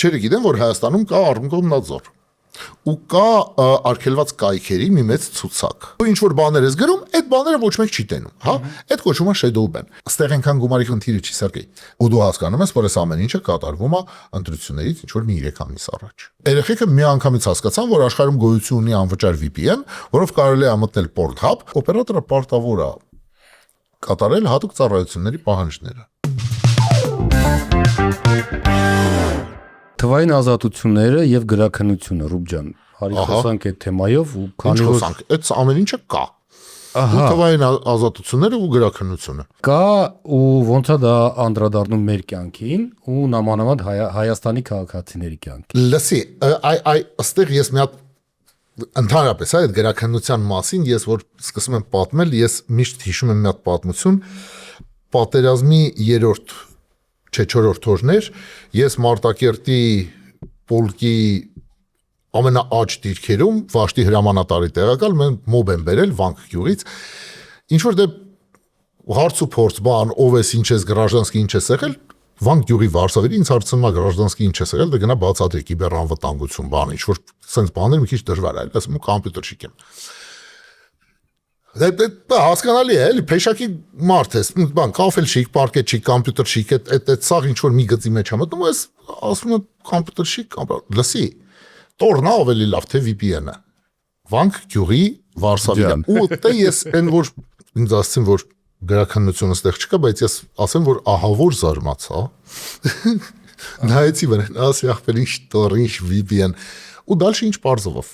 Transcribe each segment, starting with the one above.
քչերը գիտեն, որ Հայաստանում կա Արմկոմնadzor ու կա արգելված կայքերի մի մեծ ցուցակ։ Ու ինչ որ բաներ ես գրում, այդ բաները ոչ մեկ չի տենում, հա։ Այդ կոչվում է shadow ban։ Այստեղ այնքան գումարի խնդիրը չի Սերգեյ։ Ու դու հասկանում ես, որ այս ամեն ինչը կատարվում է ընտրություններից ինչ որ մի 3 ամիս առաջ։ Երեխեքը մի անգամից հասկացան, որ աշխարհում գոյություն ունի անվճար VPN, որով կարելի է մտնել Pornhub, օպերատորը պարտավոր է կատարել հատուկ ծառայությունների պահանջները։ Թվային ազատությունները եւ գրաքննությունը Ռուբջան, հարի խոսանք այդ թեմայով ու քանի որ այդ ամեն ինչը կա։ Ահա թվային ազատությունները ու գրաքննությունը կա ու ոնց է դա անդրադառնում մեր կյանքին ու նամանավանդ Հայաստանի քաղաքացիների կյանքին։ Լսի, այստեղ ես մի հատ ընդհանրապես այդ գրաքննության մասին ես որ սկսում եմ պատմել, ես միշտ հիշում եմ մի հատ պատմություն պատերազմի 3-րդ չէ 4-րդ օրներ ես Մարտակերտի պոլկի ամենաաճ դիրքերում Վաշտի հրամանատարի տեղակալ մեն մոբ եմ բերել Վանք գյուղից ինչ որ դե հարց ու փորձ բան ով ես ինչ ես գրաժդանսկի ինչ ես եղել Վանք գյուղի Վարշավերի ինձ հարցնում է գրաժդանսկի ինչ ես եղել դե գնա բացատրի կիբերանվտանգություն բան ինչ որ sense բաներ մի քիչ դժվար է ասում ու կոմպյուտերշիկ եմ Դա հասկանալի է, էլի փեշակի մարդ ես, բան, կաֆելշիկ, պարկետշիկ, կոմպյուտերշիկ, այդ սաղ ինչ որ մի գծի մեջ է մտնում, ես ասում եմ կոմպյուտերշիկ, լսի, տորնա ավելի լավ թե VPN-ը։ Վանք գյուղի Վարշավյան։ Ու դե ես այն որ ինձ ասեցին որ գրաքննությունը ստեղ չկա, բայց ես ասեմ որ ահա որ զարմացա։ Նայեցի վրան, ասի ախպեր ինչ տոր, ինչ VPN։ Ու դալշ ինչ բարձվով։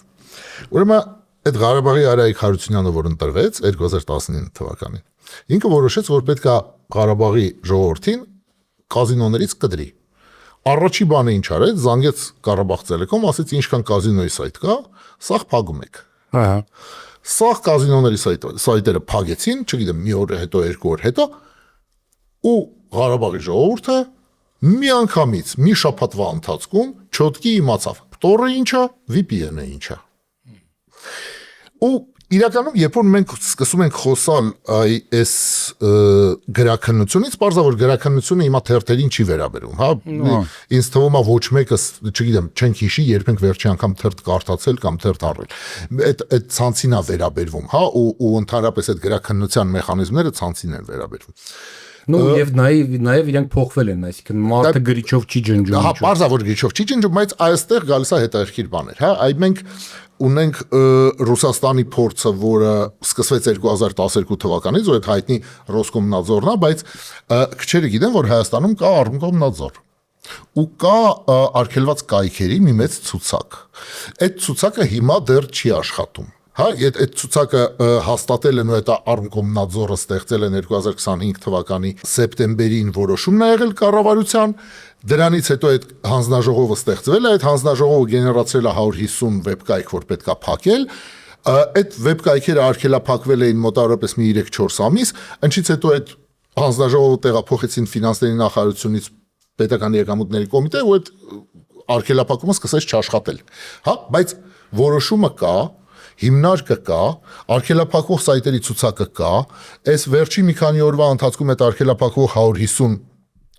Ուրեմն Այդ Ղարաբաղի Արայիկ Հարությունյանը որ ընտրվեց 2019 թվականին ինքը որոշեց որ պետք է Ղարաբաղի ժողովրդին կազինոներից կդրի առաջի բանը ինչ արեց զանգեց Ղարաբաղ Տելեկոմ ասեց ինչքան կազինոյի սայթ կա սաղ փակում եք ահա սաղ կազինոների սայթերը փակեցին չգիտեմ մի օր հետո 2 օր հետո ու Ղարաբաղի ժողովուրդը մի անգամից մի շաբաթվա ընթացքում չոտքի իմացավ տորը ինչա VPN-ը ինչա Ու իրականում երբ որ մենք սկսում ենք խոսալ այս գրաքննությունից, բարձր որ գրաքննությունը հիմա թերթերին չի վերաբերում, հա, ինձ թվում է ոչ մեկը, չգիտեմ, չենք հիշի, երբ ենք վերջի անգամ թերթ կարդացել կամ թերթ առել։ Այդ ցանցին է վերաբերվում, հա, ու ընդհանրապես այդ գրաքննության մեխանիզմները ցանցին են վերաբերվում։ Ну եւ նաեւ իրանք փոխվել են, այսինքն մարդը գրիչով չի ջնջում։ Հա, բարձր որ գրիչով չի ջնջում, բայց այստեղ գալիս է հետաքրքիր բաներ, հա, այ մենք ունենք Ռուսաստանի փորձը, որը սկսվեց 2012 թվականից, որ այդ հայտնի Ռոսկոմնadzorն է, բայց քչերը գիտեն, որ Հայաստանում կա Արմկոմնadzor ու կա արգելված կայքերի մի մեծ ցուցակ։ Այդ ցուցակը հիմա դեռ չի աշխատում։ Հա, այդ ցուցակը հաստատել են ու այդ Արմկոմնadzorը ստեղծել են 2025 թվականի սեպտեմբերին որոշումն է եղել կառավարության Դրանից հետո այդ հանձնաժողովը ստեղծվել է, այդ հանձնաժողովը գեներացրել է 150 վեբկայք, որ պետք է փակել, այդ վեբկայքերը արգելափակվել էին մոտավորապես մի 3-4 ամիս, ինչից հետո այդ հանձնաժողովը տեղափոխեցին ֆինանսների նախարարությունից պետական եկամուտների կոմիտե ու այդ արգելափակումը սկսեց չաշխատել, հա, բայց որոշումը կա, հիմնարկը կա, արգելափակող սայթերի ցուցակը կա, այս վերջի մի քանի օրվա ընթացքում այդ արգելափակող 150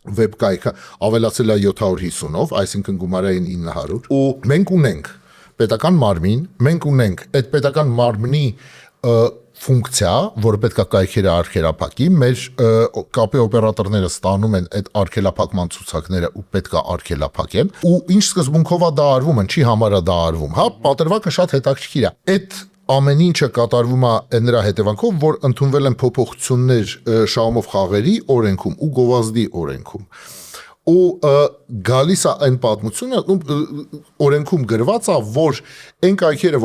վեբկայքը ավելացել է 750-ով, այսինքն գումարային 900 ու մենք ունենք պետական մարմին, մենք ունենք այդ պետական մարմնի ֆունկցիա, որը պետք է կայքերը արգելափակի, մեր կապի օպերատորները ստանում են այդ արգելափակման ցուցակները ու պետք է արգելափակեն, ու ինչ սկզբունքով է դա արվում, ինչի համար է դա արվում, հա, պատրվակը շատ հետաքրքիր է։ Այդ ամեն ինչը կատարվում է նրա հետևանքով, որ ընդունվել են փոփոխություններ շահումով խաղերի օրենքում ու գովազդի օրենքում։ Ու գալիս է այն պատմությունը, օրենքում գրված է, որ այն կայքերը,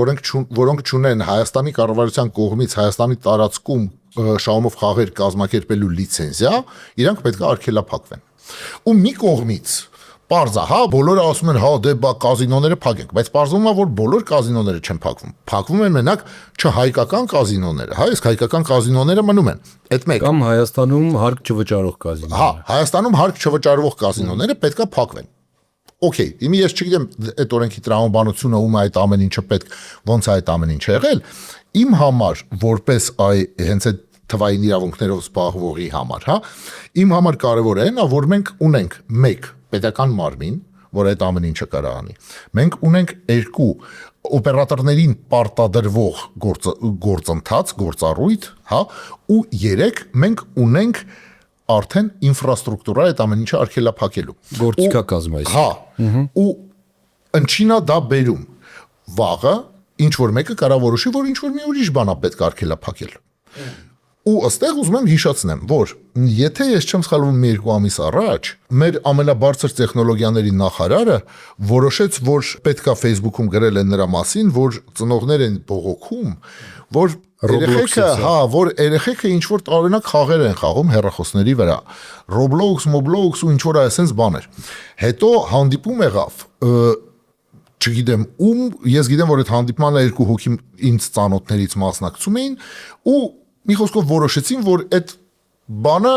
որոնք չունեն Հայաստանի կառավարության կողմից Հայաստանի տարածքում շահումով խաղեր կազմակերպելու լիցենզիա, իրանք պետք է արգելափակվեն։ Ու մի կողմից Պարզա, հա, բոլորը ասում են, հա, դե բա կազինոները փակենք, բայց պարզվում է, որ բոլոր կազինոները չեն փակվում։ Փակվում են մենակ չհայկական կազինոները, հա, իսկ հայկական կազինոները մնում են։ Այդ մեկ։ Կամ Հայաստանում հարկ չվճարող կազինոները։ Հա, Հայաստանում հարկ չվճարվող կազինոները պետքա փակվեն։ Okay, իմի ես չգիտեմ այդ օրենքի տրամաբանությունը ում է այդ ամեն ինչը պետք, ոնց է այդ ամեն ինչը եղել։ Իմ համար, որպես հենց այդ թվային իրավունքներով զբաղվողի համար, հա, իմ համար կարևոր է նա, որ մենք ունենք մեկ պետական մարմին, որ այդ ամեն ինչը կարա անի։ Մենք ունենք 2 օպերատորներին պարտադրվող գործառույթ, հա, ու 3 մենք ունենք արդեն ինֆրաստրուկտուրա այդ ամեն ինչը արգելափակելու։ Գործիքակազմ այս։ Հա, ու ընչինա դա բերում։ Վաղը ինչ որ մեկը կարա որոշի, որ ինչ որ մի ուրիշ բան է պետք արգելափակել։ Ու ըստեղ ուզում եմ հիշեցնեմ, որ եթե ես չեմ սխալվում մի 2 ամիս առաջ, մեր ամենաբարձր տեխնոլոգիաների նախարարը որոշեց, որ պետքա Facebook-ում գրել են նրա մասին, որ ծնողներ են բողոքում, որ երեխեքը, հա, որ երեխեքը ինչ որ տարօրինակ խաղեր են խաղում հեռախոսների վրա, Roblox, Moblox ու ինչ որ այսպես բաներ։ Հետո հանդիպում եղավ չգիտեմ ում, ես գիտեմ, որ այդ հանդիպմանը 2 հոգի ինձ ծանոթներից մասնակցում էին ու մի խոսքով որոշեցին, որ այդ բանը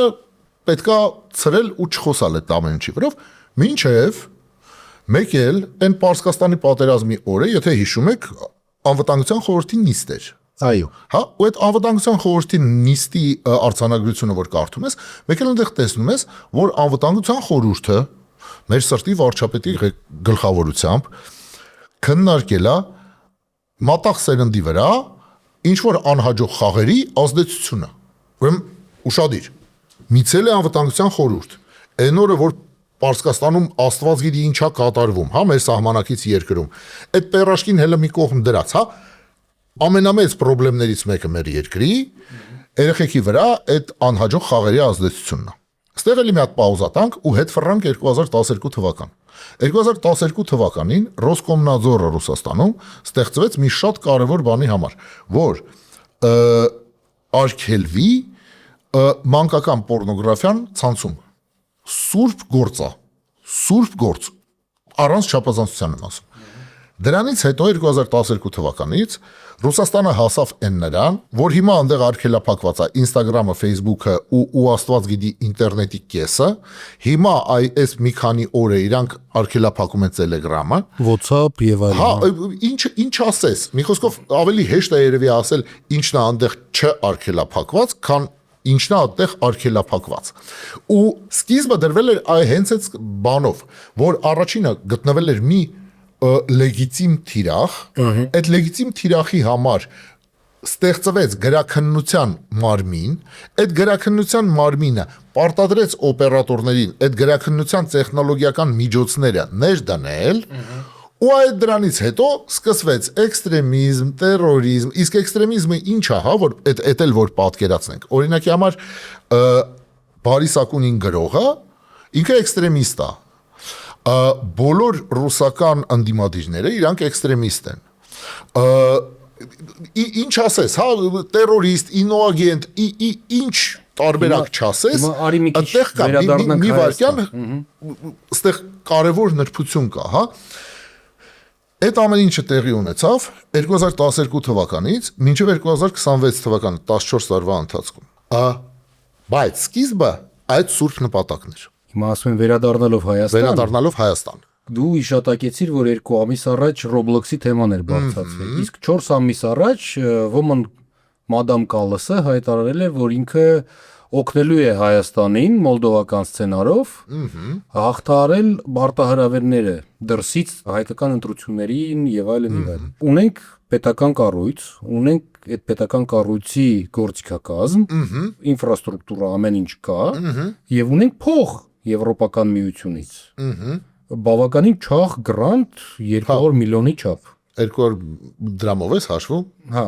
պետքա ցրել ու չխոսալ այդ ամեն ինչի վրով, մինչև մեկ էլ այն Պարսկաստանի պատերազմի օրը, եթե հիշում եք, անվտանգության խորհրդի նիստ էր։ Այո։ Հա, ու այդ անվտանգության խորհրդի նիստի արձանագրությունը, որ կարդում ես, մեկ էլ այնտեղ տեսնում ես, որ անվտանգության խորհուրդը մեր սրտի վարչապետի գլխավորությամբ քննարկել է մատաղ սերնդի վրա ինչ որ անհաջող խաղերի ազդեցությունը։ Ուրեմն ուշադիր։ Միցել է անվտանգության խորհուրդ։ Այն օրը, որ Պարսկաստանում Աստված գիտի ինչա կատարվում, հա, մեր սահմանակից երկրում։ Այդ պերաշկին հելը մի կողմ դրած, հա։ Ամենամեծ խնդիրներից մեկը մեր երկրի երեխեքի վրա այդ անհաջող խաղերի ազդեցությունն է։ Ստեղ էլի մի հատ պաուզա տանք ու հետ ֆրանկ 2012 թվական։ 2012 թվականին Ռոսկոմնadzորը Ռուսաստանում ստեղծվեց մի շատ կարևոր բանի համար, որ արգելվի մանկական պորնոգրաֆիան ցանցում։ Սուրբ գործ, առանց չափազանցության եմ ասում։ Դրանից հետո 2012 թվականից Ռուսաստանը հասավ այն նրան, որ հիմա այնտեղ արգելափակված է Instagram-ը, Facebook-ը ու Աստված գիտի ինտերնետի կեսը, հիմա այս մի քանի օր է իրանք արգելափակում են Telegram-ը, WhatsApp եւ այլն։ Հա, ինչ ասես, մի խոսքով ավելի հեշտ է երևի ասել ինչն է այնտեղ չարգելափակված, քան ինչն է այնտեղ արգելափակված։ Ու սկիզբը դրվել էր հենց այդ բանով, որ առաջինը գտնվել էր մի լեգիտիմ թիրախ, այդ լեգիտիմ թիրախի համար ստեղծվեց գրաքննության մարմին, այդ գրաքննության մարմինը պարտադրեց օպերատորներին այդ գրաքննության տեխնոլոգիական միջոցները ներդնել, ու այդ դրանից հետո սկսվեց էքստրեմիզմ, տերորիզմ, իսկ էքստրեմիզմը ինչ է, հա, որ այդ էլ որ պատկերացնենք։ Օրինակի համար Բարիս Ակունին գրողը ինքը էքստրեմիստ է։ Բոլոր ռուսական ընդդիմադիրները իրանք էքստրեմիստ են։ Ինչ ասես, հա, տերորիստ, ինոագենտ, ինչ տարբերակ չասես, այդտեղ կա մի վարքյան, այդտեղ կարևոր նրբություն կա, հա։ Այդ ամեն ինչը տեղի ունեցավ 2012 թվականից մինչև 2026 թվականը 14 տարվա ընթացքում։ Բայց սկիզբը այդ սուրբ նպատակն էր։ Հիմա ասում են վերադառնալով Հայաստան։ Դու իշտակեցիր, որ 2 ամիս առաջ Roblox-ի թեման էր բարձրացվել։ Իսկ 4 ամիս առաջ ոմն Մադամ Կալասը հայտարարել է, որ ինքը օգնելու է Հայաստանին մոլդովական սցենարով հաղթահարել մարտահրավերները դրսից հայկական ընտրություններին եւ այլն եւ այլն։ Ունենք պետական կառույց, ունենք այդ պետական կառույցի գործիքակազմ, ինֆրաստրուկտուրա ամեն ինչ կա եւ ունենք փող Եվրոպական միությունից։ Բավականին չաղ գրանտ 200 միլիոնի չափ։ 200 դրամով ես հաշվում։ Հա։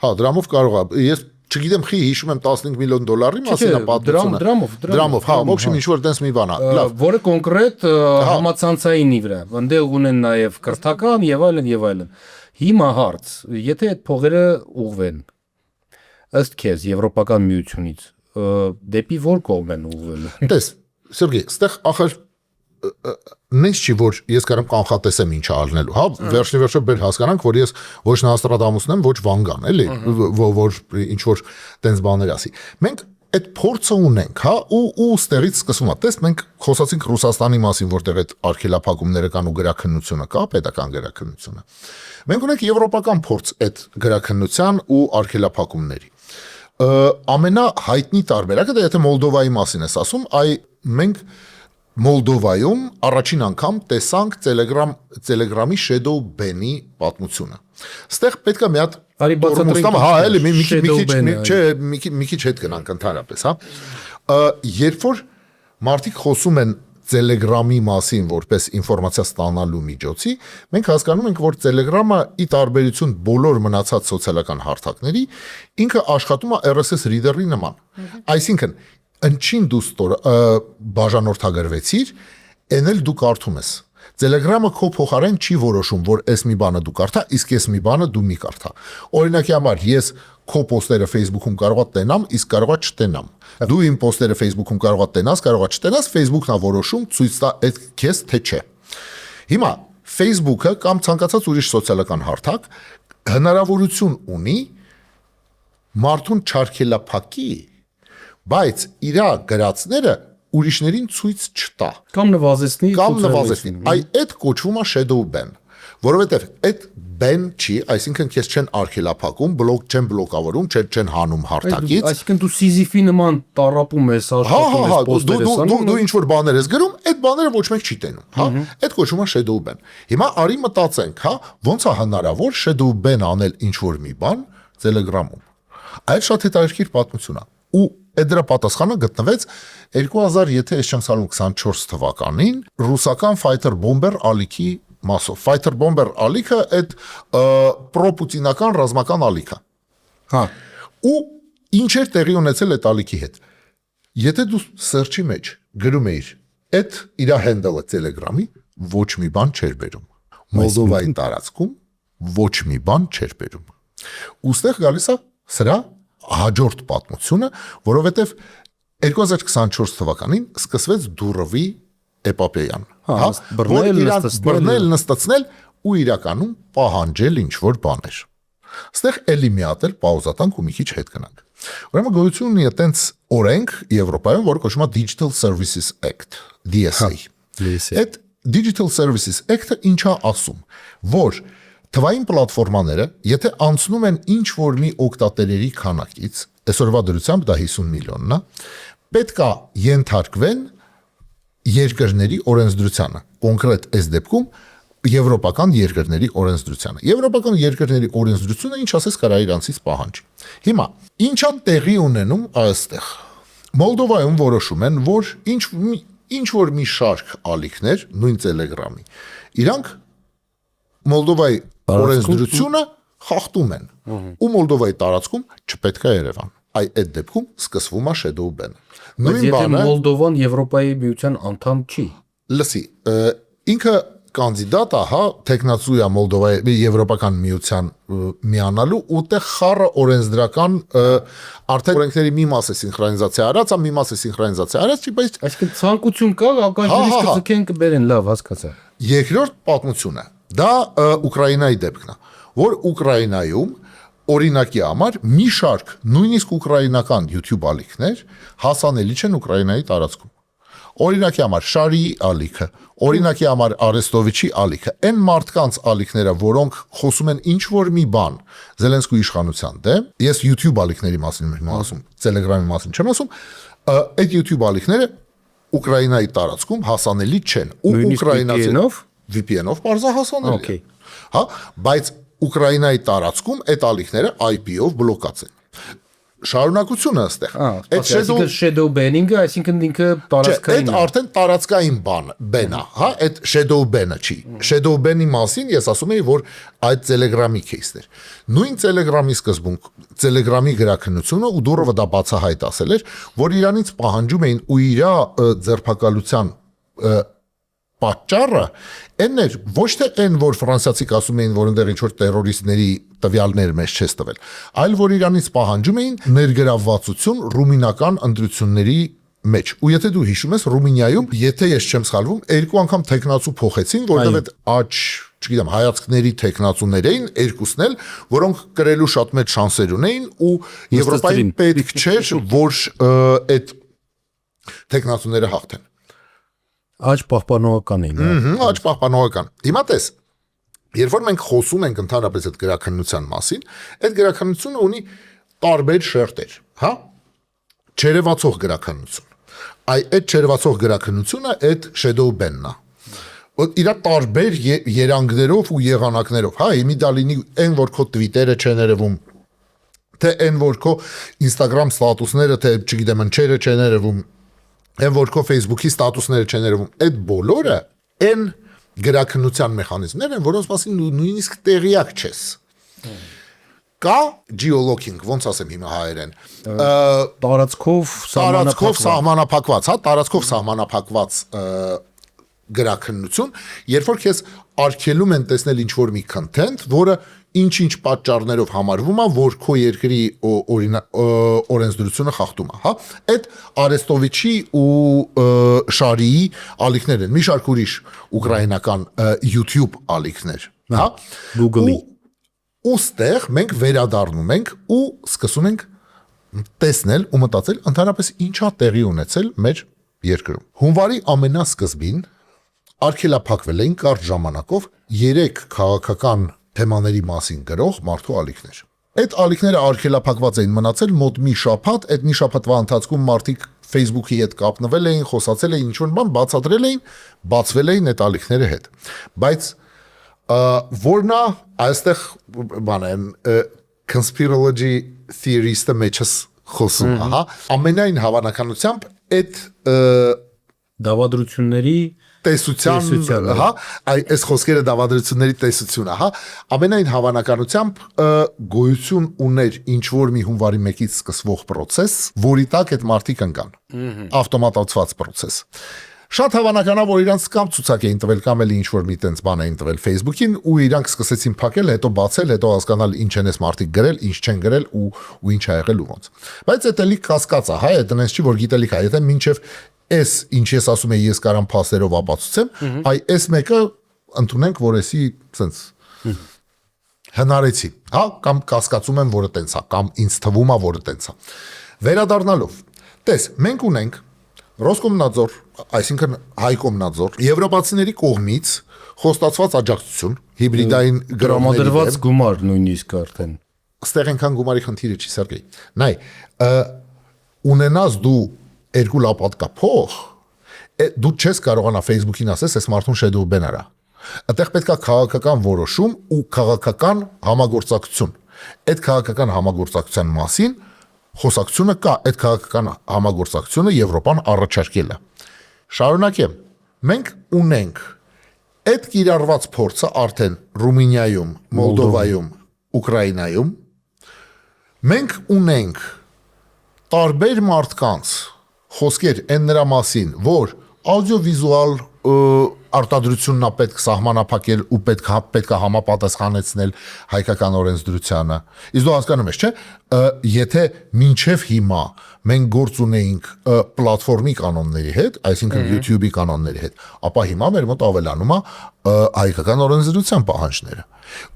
Հա, դրամով կարող է։ Ես չգիտեմ, խի հիշում եմ 15 միլիոն դոլարի մասին է պատմությունը։ Դրամով, հա, ոբշեմ ինչ որ տես մի բան է։ Լավ։ Որը կոնկրետ համացանցայինի վրա։ Այնտեղ ունեն նաև կրթական եւ այլն եւ այլն։ Հիմա հարց, եթե այդ փողերը ուղվեն ըստ քեզ Եվրոպական միությունից, դեպի որ կողմ են ուղղվելու։ Տես, Սերգեյ, ստեղ ախր նես չի որ ես կարամ կանխատեսեմ ինչ ալնելու, հա, վերջնի բեր հասկանանք, որ ես ոչ Նաստրադամուսն եմ, ոչ Վանգան, էլի, որ ինչ որ տենց բաներ ասի։ Մենք այդ փորձը ունենք, հա, ու ստեղից սկսվում է։ Տես, մենք խոսացինք Ռուսաստանի մասին, որտեղ այդ արգելափակումները կան ու գրաքննությունը կա, պետական գրաքննությունը։ Մենք ունենք եվրոպական փորձ այդ գրաքննության ու արգելափակումների։ Ամենահայտնի տարբերակը դա եթե Մոլդովայի մասին ես ասում, մենք Մոլդովայում առաջին անգամ տեսանք Telegram-ի shadow ban-ի պատմությունը։ Ստեղ պետք է մի հատ մի քիչ հետ գնանք ընդհանրապես, հա։ Երբ որ մարդիկ խոսում են Telegram-ի մասին որպես ինֆորմացիա ստանալու միջոցի, մենք հասկանում ենք, որ Telegram-ը ի տարբերություն բոլոր մնացած սոցիալական հարթակների, ինքը աշխատում է RSS reader-ի նման։ Այսինքն, ինչին դու բաժանորդագրվեցիր, այն էլ դու կարդում ես։ Telegram-ը քո փոխարեն չի որոշում, որ այս մի բանը դու կարդա, իսկ այս մի բանը դու մի կարդա։ Օրինակի համար, ես քո պոստերը Facebook-ում կարող եմ տենամ, իսկ կարող եմ չտենամ։ Դու իմ պոստերը Facebook-ում կարող ես տենաս, կարող ես չտենաս, Facebook-ն է որոշում, ցույց տա այդ քեզ թե չէ։ Հիմա Facebook-ը կամ ցանկացած ուրիշ սոցիալական հարթակ հնարավորություն ունի մարդուն չարգելափակի, բայց իր գրածները ուրիշներին ցույց չտա։ Կամ նվազեցնի։ Այդ կոչվում է shadow ban, որովհետև այդ ban չի, այսինքն քեզ չեն արգելափակում, չեն բլոկավորում, չեն հանում հարթակից։ Այսինքն դու Սիզիֆի նման տարապում ես, աշխատում ես պոստերս անում։ Դու ինչ որ բաներ ես գրում, այդ բաները ոչ մեկ չի տենում, հա։ Այդ կոչվում է shadow ban։ Հիմա արի մտածենք, հա, ոնց է հնարավոր shadow ban անել ինչ որ մի բան Telegram-ում։ Այդ շատ հետաքրքիր պատմություն է։ Ու այդ դրա պատասխանը գտնվեց 2000, եթե ես չեմ սխալվում, 24 թվականին ռուսական fighter bomber ալիքի մասով։ Fighter bomber ալիքը այդ պրոպուտինական ռազմական ալիքը։ Հա։ Ու ինչեր տեղի ունեցել այդ ալիքի հետ։ Եթե դու search-ի մեջ գրում էիր այդ իր handle-ը Telegram-ի, ոչ մի բան չէր բերում։ Մոլդովայի տարածքում ոչ մի բան չէր բերում։ Ուստեղ գալիս է սրա հաջորդ պատմությունը, որովհետև 2024 թվականին սկսվեց Դուրովի էպոպեյան, հա, բռնել, նստացնել ու իրականում պահանջել ինչ-որ բաներ։ Ստեղ էլի մի հատ էլ պաուզա տանք ու մի քիչ հետ գնանք։ Ուրեմն գոյություն ունի այտենց օրենք Եվրոպայում, որը կոչվում է Digital Services Act, DSA։ Այդ Digital Services Act-ը ինչա ասում, որ թվային պլատֆորմաները, եթե անցնում են ինչ-որ մի օգտատերերի քանակից, այսօրվա դրությամբ դա 50 միլիոնն է, պետք է ենթարկվեն երկրների օրենսդրությանը, կոնկրետ այս դեպքում եվրոպական երկրների օրենսդրությանը։ Եվրոպական երկրների օրենսդրությունը ինչ ասես կարա իրանցից պահանջի։ Հիմա, ինչա տեղի ունենում այստեղ։ Մոլդովայում որոշում են, որ ինչ որ մի շարք ալիքներ, նույն Telegram-ի, իրանք Մոլդովայի օրենսդրությունը խախտում են։ Ու Մոլդովայի տարածքում չպետք է Երևան։ Այդ դեպքում սկսվում է shadow ban։ Նույն բանը Մոլդովան Եվրոպայի միության անդամ չի։ Լսի, ինքը կանդիդատ է, հա, տեխնացու է Մոլդովայի Եվրոպական միության միանալու, ուտեղ խառը օրենսդրական արդեն օրենքների մի մասը սինխրոնիզացիա արած, մի մասը սինխրոնիզացիա արած չի, բայց այսինքն ցանկություն կա, ականջներից կձգեն կբերեն, լավ, հասկացա։ Երկրորդ պատմությունը դա Ուկրաինայի դեպքն է, որ Ուկրաինայում օրինակի համար մի շարք նույնիսկ ուկրաինական YouTube ալիքներ հասանելի չեն Ուկրաինայի տարածքում։ Օրինակի համար Շարիի ալիքը, օրինակի համար Արեստովիչի ալիքը, այն մարդկանց ալիքները, որոնք խոսում են ինչ-որ մի բան Զելենսկուի իշխանության դեմ, ես YouTube ալիքների մասին եմ ասում, Telegram-ի մասին չեմ ասում, այդ YouTube ալիքները Ուկրաինայի տարածքում հասանելի չեն։ Ու ուկրաինացի VPN-ով բարձա հասանելի։ Հա, բայց Ուկրաինայի տարածքում այդ ալիքները IP-ով բլոկած են։ Շարունակությունը այստեղ։ Այդ shadow banning-ը, այսինքն ինքը տարածքային է։ Այդ արդեն տարածքային բան է, հա, այդ shadow ban-ը չի։ Shadow ban-ի մասին ես ասում եի, որ այդ Telegram-ի case-ն էր։ Նույն Telegram-ի սկզբում Telegram-ի գրաքննությունը ու Դուրովը դա բացահայտ ասել էր, որ իրանից պահանջում էին ու իր ձերբակալության պատճառը այն էր, ոչ թե այն, որ ֆրանսիացիք ասում էին, որ այնտեղ ինչ-որ տերորիստների տվյալներ մեզ չես տվել, այլ որ իրանից պահանջում էին ներգրավվածություն ռումինական ընտրությունների մեջ։ Ու եթե դու հիշում ես, Ռումինիայում, եթե ես չեմ սխալվում, 2 անգամ տեխնացու փոխեցին, որտեղ այդ չգիտեմ, հայացքների տեխնացուներ էին, երկուսն էլ, որոնք կրելու շատ մեծ շանսեր ունեին ու Եվրոպային պետք չէր, որ այդ տեխնացուները հաղթեն։ Աճ պահպանողական էին։ Աճ պահպանողական։ Հիմա տես, երբ որ մենք խոսում ենք ընդհանրապես այդ գրաքննության մասին, այդ գրաքննությունը ունի տարբեր շերտեր, հա? Չերևացող գրաքննություն, այդ չերվածող գրաքննությունը այդ shadow ban-ն է։ Իր տարբեր երանգներով ու եղանակներով, հա, իմի դա լինի այն որ քո Twitter-ը չներևում, թե այն որ քո Instagram ստատուսները, թե չգիտեմ ընչերը չներևում, այն որ քո Facebook-ի ստատուսները չներևում, այդ բոլորը այն գրաքննության մեխանիզմներ են, որոնց մասին նույնիսկ տեղյակ չես։ Կա geolocking, ոնց ասեմ հիմա հայերեն, տարածքով սահմանափակված, հա, տարածքով սահմանափակված գրաքննություն, երբ որ քեզ արգելում են տեսնել ինչ-որ մի content, որը ինչ-ինչ պատճառներով համարվում է, որ քո երկրի օրենսդրությունը խախտում է, հա, այդ Արեստովիչի ու Շարիի ալիքներ են, մի շարք ուրիշ ուկրաինական YouTube ալիքներ, հա, Google-ի ու ստեղ մենք վերադառնում ենք ու սկսում ենք տեսնել ու մտածել ընդհանրապես ինչա տեղի ունեցել մեր երկրում։ Հունվարի ամենասկզբին արգելափակվել էին կարճ ժամանակով 3 քաղաքական թեմաների մասին գրող մարդու ալիքներ։ Այդ ալիքները արգելափակված էին մնացել մոտ մի շաբաթ, այդ մի շաբաթվա ընթացքում մարդիկ Facebook-ի հետ կապնվել էին, խոսացել էին, ինչ-որ բան բացատրել էին, բացվել էին այդ ալիքները հետ։ Բայց որն է այստեղ բան է conspirology theorist-ը մեջս խոսում, ահա, ամենայն հավանականությամբ այդ դավադրությունների տեսության, հա, այս խոսքերը դավադրությունների տեսությունը, հա, ամենայն հավանականությամբ գոյություն ուներ ինչ-որ մի հունվարի 1-ից սկսվող process, որի տակ այդ մարդիկ ընկան, ավտոմատացված process։ Շատ հավանական է, որ իրանց կամ ցուցակ էին տվել, կամ էլ ինչ-որ մի տենց բան էին տվել Facebook-ին, ու իրանք սկսեցին փակել, հետո բացել, հետո հասկանալ ինչ են այս մարդիկ գրել, ինչ չեն գրել ու ինչ ա եղել ու ոնց։ Բայց այդ էլի կասկած է, հա, այդ նենց չի, որ գիտելիք է, եթե մինչև Այս ինչ ես ասում եմ, ես կարամ փաստերով ապացուցեմ, այ այս մեկը ընդունենք, որ էսի սենց հնարեցի, հա, կամ կասկածում եմ, որը տենց է, կամ ինձ թվում է, որը տենց է։ Վերադառնալով, տես, մենք ունենք Ռոսկոմնadzor, այսինքն Հայկոմնadzor, եվրոպացիների կողմից խոստացված աջակցություն, հիբրիդային գրամադրված գումար նույնիսկ արդեն։ Ստեղ այնքան գումարի խնդիրը չի, Սերգեյ։ Նայ, ունենաս դու 2 լապատկա փող, դու չես կարողանա Facebook-ին ասես, այս մարդուն shadow ban արա։ Այդտեղ պետք է քաղաքական որոշում ու քաղաքական համագործակցություն։ Այդ քաղաքական համագործակցության մասին խոսակցությունը կա, այդ քաղաքական համագործակցությունը Եվրոպան առաջարկել է։ Շարունակեմ։ Մենք ունենք այդ կիրառված փորձը արդեն Ռումինիայում, Մոլդովայում, Ուկրաինայում։ Մենք ունենք տարբեր մարդկանց խոսքեր են նրա մասին, որ աուդիովիզուալ արտադրությունն է պետք սահմանափակել ու պետք է համապատասխանեցնել հայկական օրենսդրությանը։ Իսկ դու հասկանում ես, չէ՞, եթե մինչև հիմա մենք գործ ունեինք պլատֆորմի կանոնների հետ, այսինքն YouTube-ի կանոնների հետ, ապա հիմա մեր մոտ ավելանում է հայկական օրենսդրության պահանջները։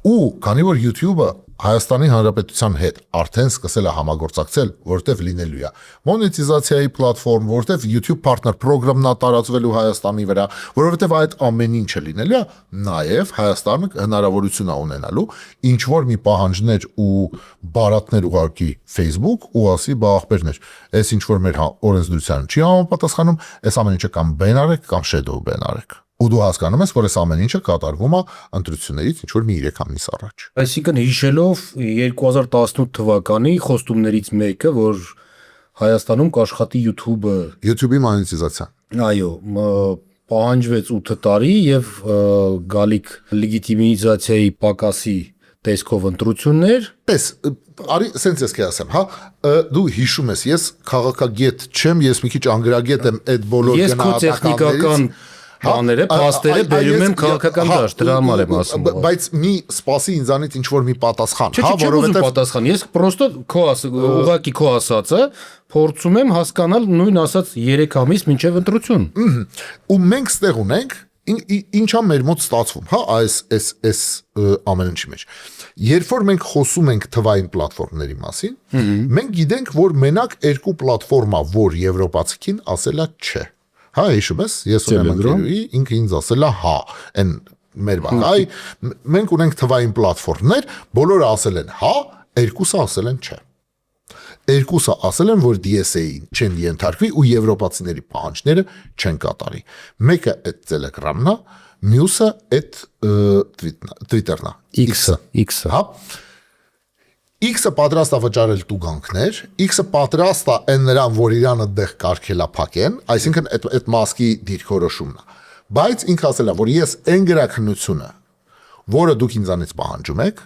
Ու քանի որ YouTube-ը Հայաստանի Հանրապետության հետ արդեն սկսել է համագործակցել, որտեվ լինելու է մոնետիզացիայի պլատֆորմ, որտեվ YouTube Partner Program-ն է տարածվելու Հայաստանի վրա, որովհետև այդ ամեն ինչը լինելու է, նաև Հայաստանը հնարավորություն է ունենալու ինչ որ մի պահանջներ ու բարատներ ուղարկի Facebook ու ասի բա ախպերներ, այս ինչ որ մեր օրենսդրությանը չի համապատասխանում, այս ամեն ինչը կամ ban արեք կամ shadow ban արեք։ Ու դու հասկանում ես, որ այս ամեն ինչը կատարվում է ընտրություններից ինչ որ մի 3 ամիս առաջ։ Այսինքն հիշելով 2018 թվականի խոստումներից մեկը, որ Հայաստանում կաշխատի YouTube-ի մոնետիզացիան։ Այո, պահանջվեց 8 տարի եւ գալիք լեգիտիմիզացիայի պակասի տեսքով ընտրություններ։ Պես, արի սենց ես կասեմ, հա, դու հիշում ես, ես քաղաքագետ չեմ, ես մի քիչ անգրագետ եմ այդ բոլոր գնահատականներից։ Բաները, փաստերը բերում եմ քաղաքական դաշտ, դրա համար եմ ասում։ Բայց մի սպասի ինձանից ինչ որ մի պատասխան, հա, որովհետև պատասխան, ես պրոստը ուղղակի քո ասածը փորձում եմ հասկանալ նույն ասած 3 ամիս մինչև ընտրություն։ Ու մենք ստեղ ունենք ինչա մեր մոտ ստացվում, հա, այս ամեն ինչի մեջ։ Երբ որ մենք խոսում ենք թվային պլատֆորմների մասին, մենք գիտենք, որ մենակ 2 պլատֆորմա, որ եվրոպացիքին ասելա չէ։ Հա, հիշում ես, ես ունեմ ընկերուհի, ինքը ինձ ասել է հա, այն մեր բան, այ մենք ունենք թվային պլատֆորմներ, բոլորը ասել են հա, երկուսը ասել են չէ։ երկուսը ասել են, որ DSA-ին չեն ենթարկվի ու եվրոպացիների պահանջները չեն կատարի։ Մեկը այդ Telegram-ն է, մյուսը այդ Twitter-ն է, X-ը, հա։ X-ը պատրաստ է վճարել տուգանքներ, X-ը պատրաստ է այն նրան, որ իրանը դեղ կարգելա փակեն, այսինքն այդ մասկի դիրքորոշումն է։ Բայց ինքը ասել է, որ ես այն գրաքննությունը, որը դուք ինձանից պահանջում եք,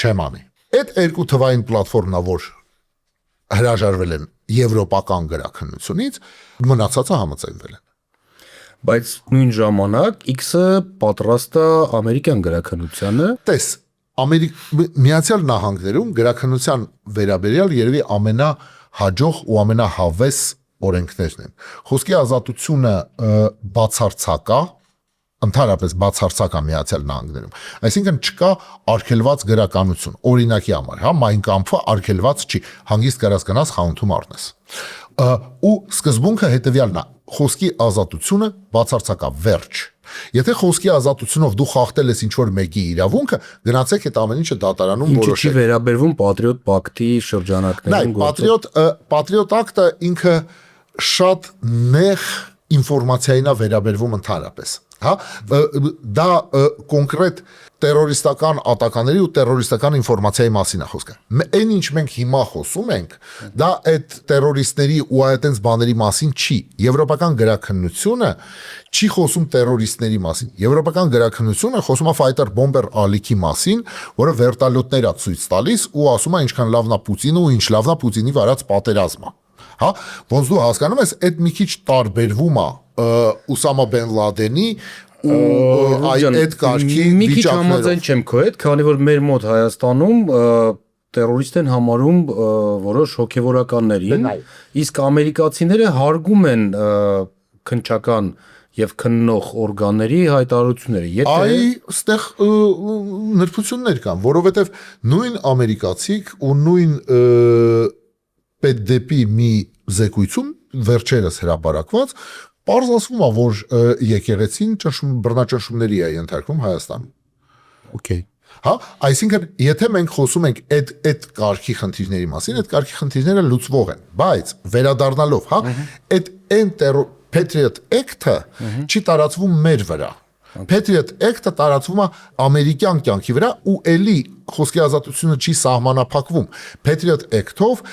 չեմ անի։ Այդ երկու թվային պլատֆորմն է, որ հրաժարվել են եվրոպական գրաքննությունից, մնացածը համաձայնվել են։ Բայց նույն ժամանակ X-ը պատրաստ է ամերիկյան գրաքննությանը։ Տես, Միացյալ Նահանգներում գրաքննության վերաբերյալ երևի ամենահաջող ու ամենահավես օրենքներն են։ Խոսքի ազատությունը բացարձակ է, ընդհանրապես բացարձակ է Միացյալ Նահանգներում։ Այսինքն չկա արգելված գրականություն։ Օրինակի համար, հա, Mein Kampf-ը արգելված չի, հանգիստ կարած գնաս խանութում առնես։ Ու սկզբունքը հետևյալն է. խոսքի ազատությունը բացարձակ է, վերջ։ Եթե խոսքի ազատությունով դու խախտել ես ինչ-որ մեկի իրավունքը, գնացեք այդ ամեն ինչը դատարանում որոշեք։ Ինչի վերաբերվում Patriot Pact-ի շրջանակներում Patriot Act-ը ինքը շատ նեղ ինֆորմացիային է վերաբերվում ընդհանրապես, հա, դա կոնկրետ տերորիստական ատականների ու տերորիստական ինֆորմացիայի մասին է խոսքը։ Այն ինչ մենք հիմա խոսում ենք, դա այդ տերորիստների ու այդտենց բաների մասին չի։ Եվրոպական գրաքննությունը չի խոսում տերորիստների մասին։ Եվրոպական գրաքննությունը խոսում է fighter bomber ալիքի մասին, որը վերտալյոտներ է ցույց տալիս ու ասում է ինչքան լավն է Պուտինը ու ինչ լավն է Պուտինի վարած պատերազմը։ Հա, ոնց դու հասկանում ես, այդ մի քիչ տարբերվում է Ուսամա Բեն Լադենի ու այդ կարգի մի քիչ համաձայն չեմ քո հետ, քանի որ մեր մոտ Հայաստանում տերորիստ են համարում որոշ հոգևորականներին, իսկ ամերիկացիները հարգում են քննչական եւ քննող օրգանների հայտարարությունները։ Այստեղ նրբություններ կան, որովհետեւ նույն ամերիկացիք ու նույն պետդեպի մի զեկույցում վերջերս հրապարակված պարզ ասվում է, որ եկեղեցին բռնաճնշումների է ենթարկվում Հայաստանում։ Okay։ Հա, այսինքն եթե մենք խոսում ենք այդ կարգի խնդիրների մասին, այդ կարգի խնդիրները լուծվող են, բայց վերադառնալով, հա, այդ Patriot Act-ը չի տարածվում մեր վրա։ Patriot Act-ը տարածվում է ամերիկյան կյանքի վրա ու էլի խոսքի ազատությունը չի սահմանափակվում։ Patriot Act-ով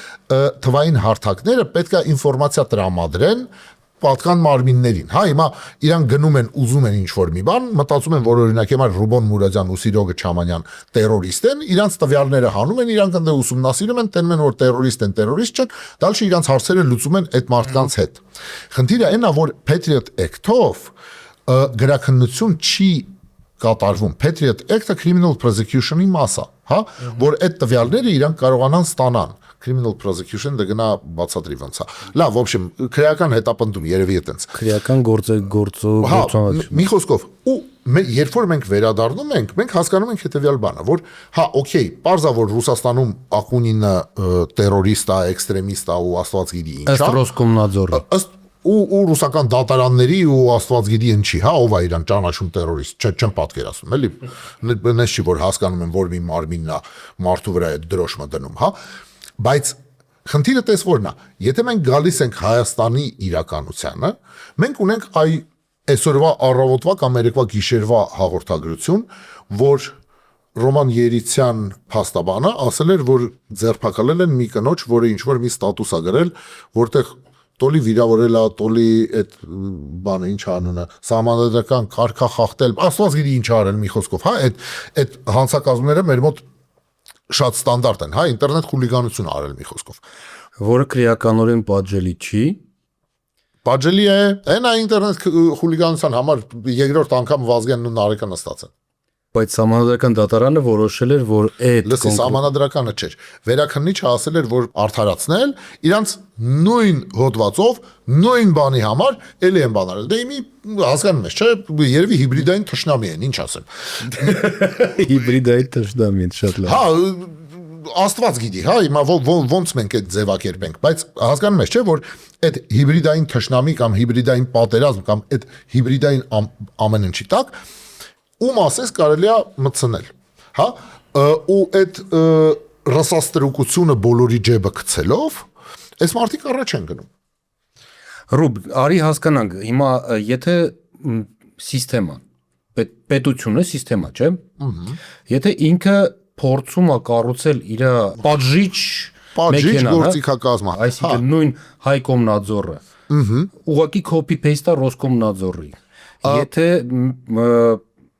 թվային հարթակները պետք է ինֆորմացիա տրամադրեն պատկան մարմիններին։ Հա, հիմա իրան գնում են, ուզում են ինչ-որ մի բան, մտածում են, որ օրինակ հիմա Ռուբոն Մուրադյան ու Սիրոգը Չամանյան տերորիստ են, իրանց տվյալները հանում են, իրանք ընդ ուսումնասիրում են, տենում են, որ տերորիստ են, տերորիստ չեն, դալշի իրանց հարցերը լուծում են այդ մարդկանց հետ։ Խնդիրը այն է, որ Patriot Act-ով գրաքննություն չի կատարվում։ Patriot Act-ը criminal prosecution-ի մաս է, հա, որ այդ տվյալները իրանք կարողանան ստանան։ Criminal prosecution դա գնա բացատրի ոնց է։ Լավ, в общем, քրեական հետապնդում երևի այտենց։ Քրեական գործողություն։ Մի խոսքով, ու երբ որ մենք վերադառնում ենք, մենք հասկանում ենք հետեւյալ բանը, որ հա, օքեյ, պարզա որ Ռուսաստանում Ակունինը տերորիստ է, էքստրեմիստ է ու աստված գիտի ինչ է։ Ըստ Ռոսկոմնadzor-ի։ Ըստ ու ռուսական դատարանների ու աստված գիտի ինչի, հա, ով է իրան ճանաչում տերորիստ, չեմ պատկերացնում, էլի։ Նես չի որ հասկանում են, որ մի մարմինն է մարդու վրա այդ դրոշմը դնում, հա։ Բայց խնդիրը տես որն է, եթե մենք գալիս ենք Հայաստանի իրականությանը, մենք ունենք այսօրվա առավոտվա կամ երեկվա գիշերվա հաղորդագրություն, որ Ռոման Երիցյան փաստաբանը ասել էր, որ ձերբակալել են մի կնոջ, որը ինչ-որ մի ստատուս է գրել, որտեղ տոլի վիրավորել է, տոլի այդ բանը ինչ անունը, սահմանադրական կարգա խախտել, աստված գիտի ինչ արել մի խոսքով, հա, այդ հանցակազմները մեր մոտ շատ ստանդարտ են, հա, ինտերնետ խուլիգանություն արել մի խոսքով, որը քրեականորեն պատժելի չի։ Պատժելի է, այն ինտերնետ խուլիգանության համար երկրորդ անգամ Վազգենն ու Նարեկը նստած են։ Բայց Սահմանադրական դատարանը որոշել էր, որ այդ լսի Սահմանադրականը չէր։ Վերաքննիչը ասել էր, որ արդարացնել իրանց նույն հոդվածով, նույն բանի համար էլի են բան արել։ Դե իմի հասկանում ես, չէ, երևի հիբրիդային թշնամի են, ինչ ասեմ։ Հիբրիդային թշնամի են, շատ լավ։ Հա, Աստված գիտի, հա, հիմա ոնց մենք այդ ձևակերպենք, բայց հասկանում ես, չէ, որ այդ հիբրիդային թշնամի կամ հիբրիդային պատերազմ կամ այդ հիբրիդային ամեն ինչի տակ ում ասես կարելի է մտցնել, հա, ու այդ ռասաստրուկությունը բոլորի ջեբը գցելով, այս մարդիկ առաջ են գնում։ Ռուբ, արի հասկանանք, հիմա եթե սիստեմա, պետությունը սիստեմա, չէ՞։ Եթե ինքը փորձում է կառուցել իր պատժիչ գործիքակազմը, այսինքն նույն Հայկոմնadzորը, ուղղակի copy-paste-ը Ռոսկոմնadzորի։ Եթե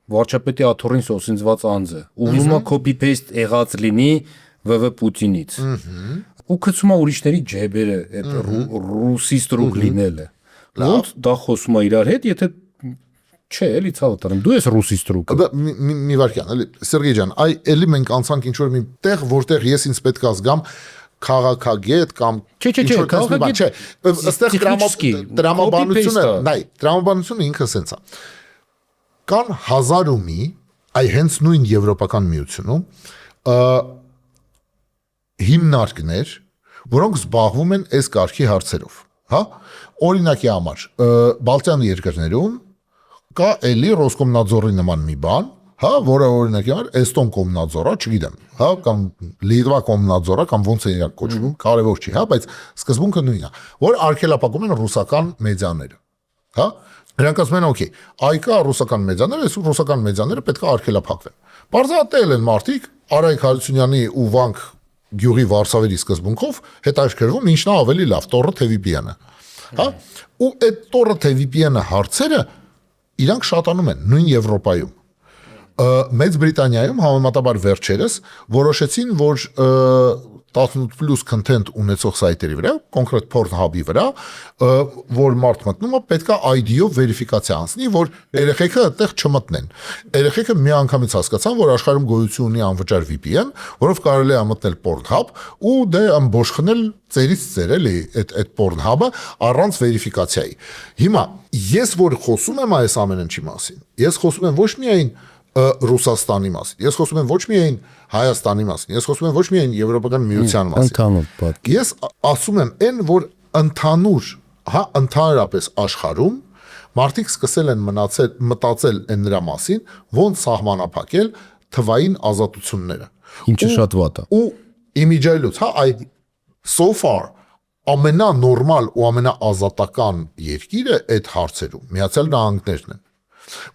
վարչապետի աթոռին սոսինձված անձը ուղղում է copy-paste եղած լինի ՎՎ Պուտինից, ու գցում է ուրիշների ջեբերը, այդ ռուսի ստրուկ լինելը։ Ոնց դա խոսում է իրար հետ, եթե չէ, էլի ցավը տանեմ, դու ես ռուսի ստրուկը։ Մի վարքյան, էլի Սերգեյ ջան, էլի մենք անցանք ինչ որ մի տեղ, որտեղ ես ինձ պետք է զգամ քաղաքագետ կամ Չէ, քաղաքագետ, այստեղ տրամաբանությունը, նայ, տրամաբանությունը ինքը սենց է։ Կան հազար ու մի, այ հենց նույն Եվրոպական միությունում հիմնարկներ, որոնք զբաղվում են այս կարգի հարցերով, հա? Օրինակի համար, Բալտյան երկրներում կա էլի Ռոսկոմնadzորի նման մի բան, հա, որը օրինակի համար Էստոն կոմնadzորը, չգիտեմ, հա, կամ Լիտվա կոմնadzորը, կամ ոնց է իրար կոչվում, կարևոր չի, հա, բայց սկզբունքը նույնն է, որ արգելափակում են ռուսական մեդիաները, հա? Նրանք ասում են, օքեյ, այկա ռուսական մեդիաները, այս ռուսական մեդիաները պետք է արգելափակվեն։ Բարձրատել են մարդիկ Արայք Հարությունյանի ու Վանք գյուղի Վարշավերի սկզբունքով հետաքրքրվում ինչն է ավելի լավ, Տորը թե VPN-ը, հա? Ու այդ Տորը թե VPN-ը հարցերը իրանք շատանում են նույն Եվրոպայում։ Մեծ Բրիտանիայում համեմատաբար վերջերս որոշեցին, որ 18+ content ունեցող սայթերի վրա, կոնկրետ Pornhub-ի վրա, որ մարդ մտնում է, պետք է ID-ով վերիֆիկացիա անցնի, որ երեխեքը այդտեղ չմտնեն։ Երեխեքը միանգամից հասկացան, որ աշխարհում գոյություն ունի անվճար VPN, որով կարելի է մտնել Pornhub ու դե ամբողջնել ծերից ծեր էլի այդ Pornhub-ը առանց վերիֆիկացիայի։ Հիմա ես որ խոսում եմ այս ամեն ինչի մասին, ես խոսում եմ ոչ միայն Ռուսաստանի մասին, ես խոսում եմ ոչ միայն Հայաստանի մասին, ես խոսում եմ ոչ միայն Եվրոպական միության մասին։ Ես ասում եմ այն, որ ընդհանուր, հա, ընդհանրապես աշխարհում մարդիկ սկսել են մտածել այն նրա մասին, ոնց սահմանափակել թվային ազատությունները։ Ինչը շատ վատ է։ Ու իմիջայլուց, հա, այ so far ամենանորմալ ու ամենաազատական երկիրը այդ հարցերում Միացյալ Նահանգներն են,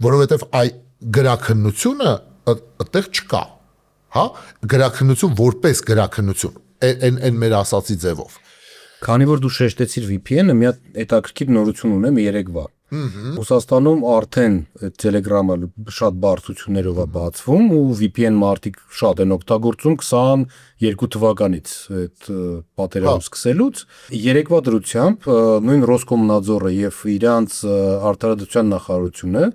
որովհետև այ գրաքննությունը այդտեղ չկա, հա, գրաքննություն որպես գրաքննություն, այն մեր ասացի ձևով։ Քանի որ դու շեշտեցիր VPN-ը, մի հատ հետաքրքիր նորություն ունեմ երեկվա։ Ռուսաստանում արդեն Telegram-ը շատ բարձրություններով է բացվում ու VPN մարդիկ շատ են օգտագործում 22 թվականից այդ պատերազմ սկսելուց։ Երեկվա դրությամբ նույն Ռոսկոմնadzորը եւ իրանց արտադրության նախարարությունը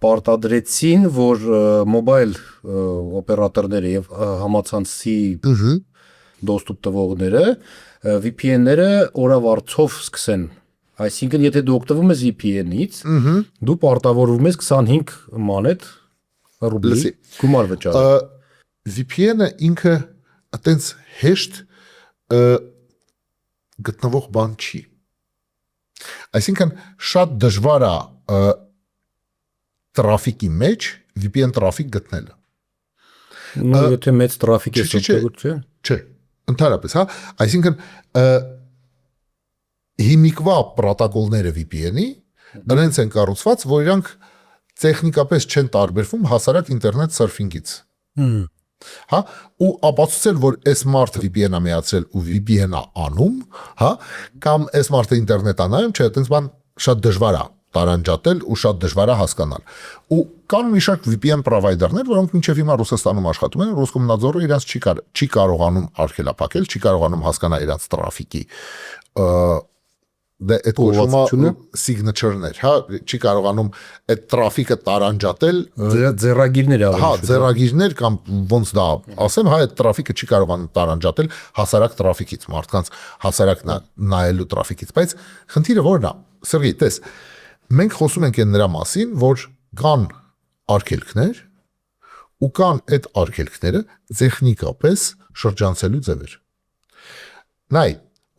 պարտադրեցին, որ մոբայլ օպերատորները եւ համացանցի դոստուպ տվողները VPN-ները օրավարձով սկսեն։ Այսինքն, եթե դու օգտվում ես VPN-ից, դու պարտավորվում ես 25 մանետ ռուբլի գումար վճարել։ VPN-ը ինքը այտենց հեշտ գտնվող բան չի։ Այսինքն, շատ դժվար է տրաֆիկի մեջ VPN տրաֆիկ գտնելը։ Նույն եթե մեծ տրաֆիկ է օգտագործում, չէ, ընդհանրապես, հա, այսինքն հիմիկվա պրոտոկոլները VPN-ի նրանց են կառուցված, որ իրանք տեխնիկապես չեն տարբերվում հասարակ ինտերնետ սերֆինգից։ Հա, ու ապացուցել, որ այս մարդը VPN-ը միացրել ու VPN-ը անում, հա, կամ այս մարդը ինտերնետ անայում, չէ, այդպես բան շատ դժվար է տարանջատել ու շատ դժվար է հասկանալ։ Ու կան մի շարք VPN պրովայդերներ, որոնք մինչև հիմա Ռուսաստանում աշխատում են, Ռոսկոմնadzորը իրենց չի կարողանում արգելափակել, չի կարողանում հասկանալ իրենց տրաֆիկի դե այդ կոչումը signature-ներ, հա, չի կարողանում այդ տրաֆիկը տարանջատել, ձեռագիրներ ավելի հա, ձեռագիրներ կամ ոնց դա ասեմ, հա, այդ տրաֆիկը չի կարողանում տարանջատել հասարակ տրաֆիկից, մարդկանց հասարակ նայելու տրաֆիկից, բայց խնդիրը որն է, Սերգեյ, տես, մենք խոսում ենք նրա մասին, որ կան արգելքներ ու կան այդ արգելքները տեխնիկապես շրջանցելու ձևեր։ Նայ,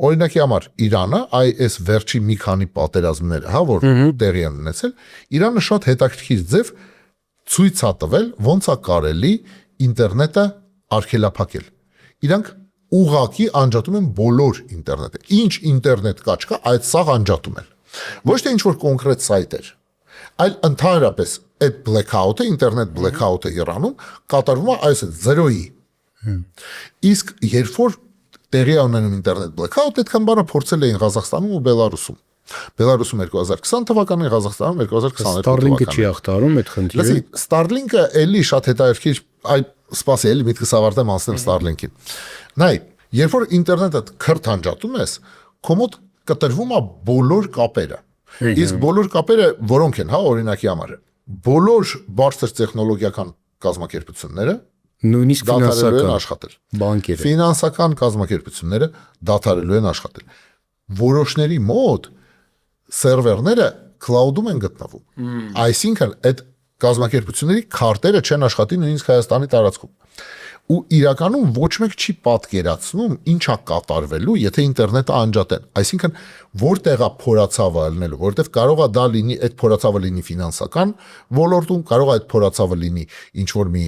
օրինակի համար Իրանը, այս վերջի մի քանի պատերազմները, հա, որ տեղի են ունեցել, Իրանը շատ հետաքրքիր ձև ցույց է տվել, ոնց է կարելի ինտերնետը արգելափակել։ իրանք ուղղակի անջատում են բոլոր ինտերնետը։ Ինչ ինտերնետ կա չկա, այդ սաղ անջատում են։ Ոչ թե ինչ-որ կոնկրետ սայթեր, այլ ընդհանրապես այդ blackout-ը, ինտերնետ blackout-ը Իրանում կատարվում է այս 0-ի։ Իսկ երբ որ տեղի ունենում ինտերնետ blackout, այդքան բանը փորձել էին Ղազախստանում ու Բելարուսում։ Բելարուսում 2020 թվականին, Ղազախստանում 2022 Starlink-ը չի ախտարում այդ խնդիրը։ Լսի, Starlink-ը էլի շատ հետաքրքիր, այ սպասի էլի միտքս ավարտեմ անցնեմ Starlink-ին։ Նայ, երբ որ ինտերնետը քրթ անջատում ես, կոմոդ կտրվում է բոլոր կապերը։ Իսկ բոլոր կապերը որոնք են, հա, օրինակի համար, բոլոր բարձր տեխնոլոգիական կազմակերպությունները նույնիսկ դադարելու են աշխատել։ Բանկերը։ Ֆինանսական կազմակերպությունները դադարելու են աշխատել։ Որոշների մոտ սերվերները cloud-ում են գտնվում։ Այսինքն այդ կազմակերպությունների քարտերը չեն աշխատի նույնիսկ Հայաստանի տարածքում։ Ու իրականում ոչ մեկ չի պատկերացնում ինչա կատարվելու, եթե ինտերնետը անջատեն։ Այսինքն որտեղ է փորացավը ելնելու, որտեղ կարող է դա լինի, այդ փորացավը լինի ֆինանսական ոլորտում, կարող է այդ փորացավը լինի ինչ որ մի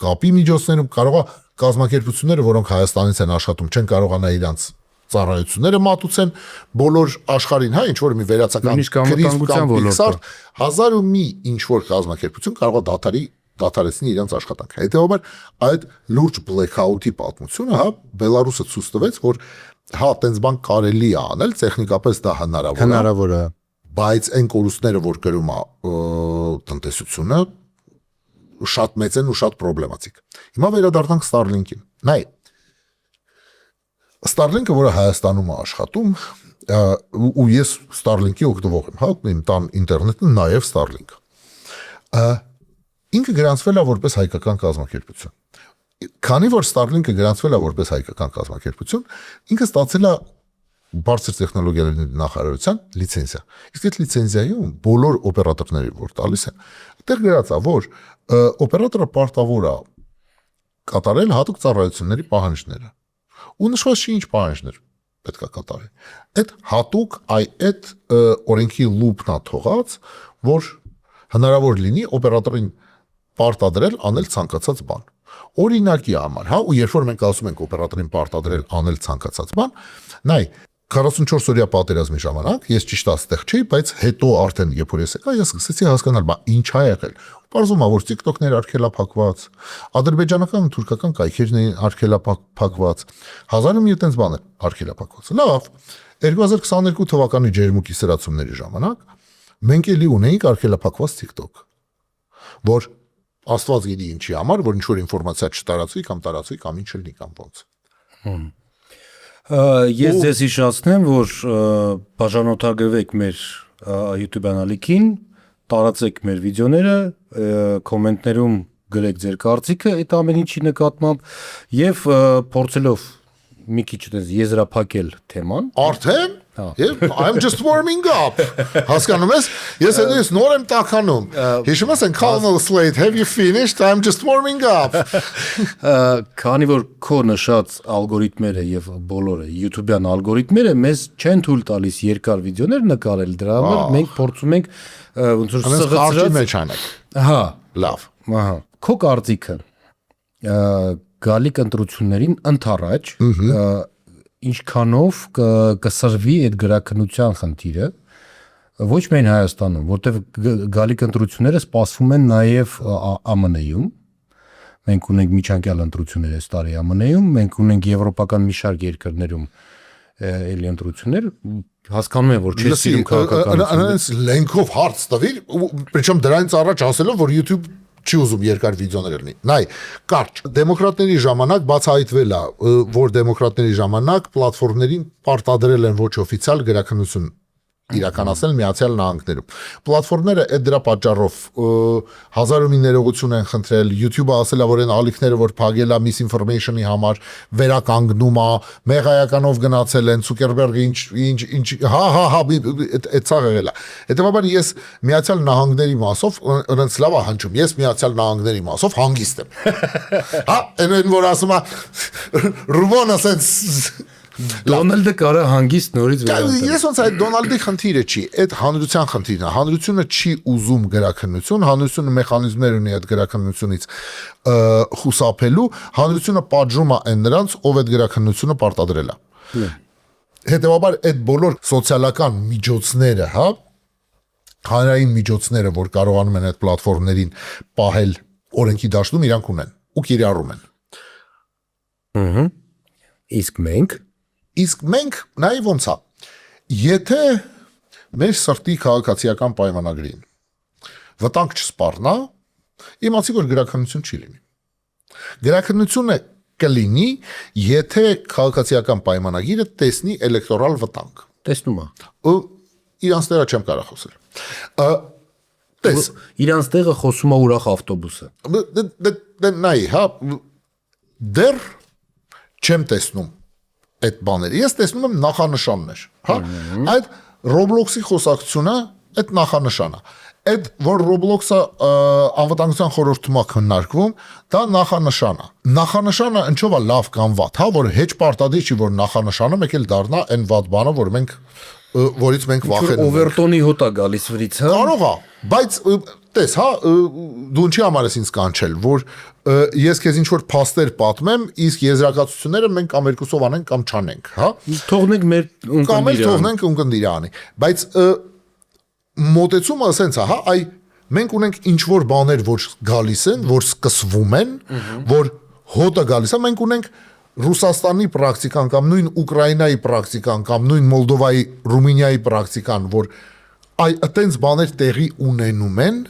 կապի միջոցներում, կարող է կազմակերպությունները, որոնք Հայաստանից են աշխատում, չեն կարողանա իրանց ծառայությունները մատուցեն բոլոր աշխարհին, հա, ինչ որ մի վերացական անվտանգության ոլորտը 1000 ու մի ինչ որ կազմակերպություն կարող է դադարեցնի իրենց աշխատանքը։ Հետևաբար այդ լուրջ blackout-ի պատմությունը, հա, Բելարուսը ցույց տվեց, որ հա, տենց բան կարելի է անել, տեխնիկապես դա հնարավոր է, բայց այն կորուստները, որ կրում է տնտեսությունը, շատ մեծ են ու շատ պրոբլեմատիկ։ Հիմա վերադառնանք Starlink-ին։ Նայ, Starlink-ը, որը Հայաստանում է աշխատում, ու ես Starlink-ի օգտվող եմ, հա, իմ տան ինտերնետն նաև Starlink-ը։ Ինքը գրանցվել է որպես հայկական կազմակերպություն։ Քանի որ Starlink-ը գրանցվել է որպես հայկական կազմակերպություն, ինքը ստացել է բարձր տեխնոլոգիաների նախարարության լիցենզիա։ Իսկ այդ լիցենզիայում բոլոր օպերատորները, որ տալիս են, այդտեղ գրած է, որ օպերատորը պարտավոր է կատարել հատուկ ծառայությունների պահանջները։ Ու նշված չի ինչ պահանջներ պետք է կատարի։ Այդ հատուկ այդ օրենքի լուպն է թողած, որ հնարավոր լինի օպերատորին պարտադրել անել ցանկացած բան։ Օրինակի համար, հա, ու երբ որ մենք ասում ենք օպերատորին պարտադրել անել ցանկացած բան, նայ 44 օրյա պատերազմի ժամանակ ես ճիշտ աստեղ չէի, բայց հետո արդեն երբ որ ես եկա, ես սկսեցի հասկանալ, բա ինչ ա եղել։ Պարզվում է, որ TikTok-ներ արգելափակված, ադրբեջանական ու թուրքական կայքերն էին արգելափակված, 1000 մի տենց բաներ արգելափակված։ Լավ, 2022 թվականի ջերմուկի սրացումների ժամանակ մենք էլի ունեինք արգելափակված TikTok, որ Աստված գիտի ինչի համար, որ ինչ-որ ինֆորմացիա չտարածվի կամ տարածվի կամ ինչ լինի կամ ոնց։ Ես ձեզ հիշեցնեմ, որ բաժանորդագրվեք մեր YouTube անալիքին, տարածեք մեր վիդեոները, կոմենտներում գրեք ձեր կարծիքը այդ ամեն ինչի նկատմամբ եւ փորձելով մի քիչ եզրափակել թեման։ Արդեն? I'm just warming up։ Հասկանում ես? Ես այնպես նոր եմ տականում։ Հիշում ես Colonel Slade, have you finished? I'm just warming up։ Քանի որ քո նշած ալգորիթմերը եւ բոլորը YouTube-յան ալգորիթմերը մեզ չեն թույլ տալիս երկար վիդեոներ նկարել, դրա համար մենք փորձում ենք ոնց որ սղացրի մեջ անենք։ Հա, լավ։ Ահա։ Քո կարծիքը գալիք ընտրություններին ընթառաջ ինչքանով կսրվի այդ գրաքննության խնդիրը ոչ միայն Հայաստանում, որտեղ գալիք ընտրությունները սպասվում են նաև ԱՄՆ-ում։ Մենք ունենք միջանկյալ ընտրություններ այս տարի ԱՄՆ-ում, մենք ունենք եվրոպական մի շարք երկրներում էլի ընտրություններ, հասկանում եմ, որ չի սիրում քաղաքականությունը։ Անց լենքով հարց տվի, причем դրանից առաջ ասելով, որ YouTube չի ուզում երկար վիդեոներ լինի։ Նայ, կարճ դեմոկրատների ժամանակ բացահայտվել է, որ դեմոկրատների ժամանակ պլատֆորմներին պարտադրել են ոչ օֆիցիալ գրաքննություն իրականացնել Միացյալ Նահանգներում։ Պլատֆորմները այդ դրա պատճառով հազար ու մի ներողություն են խնդրել, YouTube-ը ասել է, որ այն ալիքները, որ փակել է misinformation-ի համար, վերականգնում է, մեղայականով գնացել են, Ցուկերբերգը ինչ այդ ցավը եղել է։ Հետևաբար ես Միացյալ Նահանգների մասով ոնց լավ է հնչում, ես Միացյալ Նահանգների մասով հանգիստ եմ։ Հա, այն որ ասում է Ռումոնը ասենց Դոնալդը կարա հանգիստ նորից վերանտել։ Ես ոնց այդ Դոնալդի խնդիրը չի, այդ հանրության խնդիրն է։ Հանրությունը չի ուզում գրաքննություն, հանրությունը մեխանիզմներ ունի այդ գրաքննությունից խուսափելու, հանրությունը պատժում է այն նրանց, ով այդ գրաքննությունը պարտադրել է։ Հետևաբար այդ բոլոր սոցիալական միջոցները, հա, հանրային միջոցները, որ կարողանում են այդ պլատֆորմներին պահել օրենքի դաշտում, իրանք ունեն ու կիրառում են։ Իսկ մենք նայ ոնց է։ Եթե մեր սրտի քաղաքացիական պայմանագրին վտանգ չսպառնա, իմացի որ գրաքննություն չի լինի։ Գրաքննությունը կլինի, եթե քաղաքացիական պայմանագիրը տեսնի էլեկտորալ վտանգ։ Տեսնում է։ Ու իրանց տեղը չեմ կարող խոսել։ Տես, իրանց տեղը խոսում է ուրախ ավտոբուսը։ Դե նայ, հա, դեռ չեմ տեսնում այդ բաները։ Ես տեսնում եմ նախանշաններ, հա։ Այդ Roblox-ի խոսակցությունը այդ նախանշանն է։ Այդ որ Roblox-ը անվտանգության խորհրդում է քննարկվում, դա նախանշան է։ Նախանշանը ինչով է լավ կամ վատ, հա, որ հեչ պարտադիր չի որ նախանշանը մեկ էլ դառնա այն վատ բանը, որ մենք որից մենք վախենում ենք։ Օվերտոնի հոտ է գալիս վրից, հա։ Կարող է, բայց տես, հա, դու ինչի համար ես ինձ կանչել, որ ես քեզ ինչ որ փաստեր պատմեմ, իսկ եզրակացությունները մենք կամ երկուսով անենք կամ չանենք, հա։ Թողնենք մեր ունկնդիրը։ Կամ էլ թողնենք ունկնդիրը անի։ Բայց մոտեցումը ասենց է, հա, այ մենք ունենք ինչ որ բաներ, որ գալիս են, որ սկսվում են, որ հոտը գալիս է, մենք ունենք Ռուսաստանի պրակտիկան կամ նույն Ուկրաինայի պրակտիկան կամ նույն Մոլդովայի, Ռումինիայի պրակտիկան, որ այտենց բաներ տեղի ունենում են,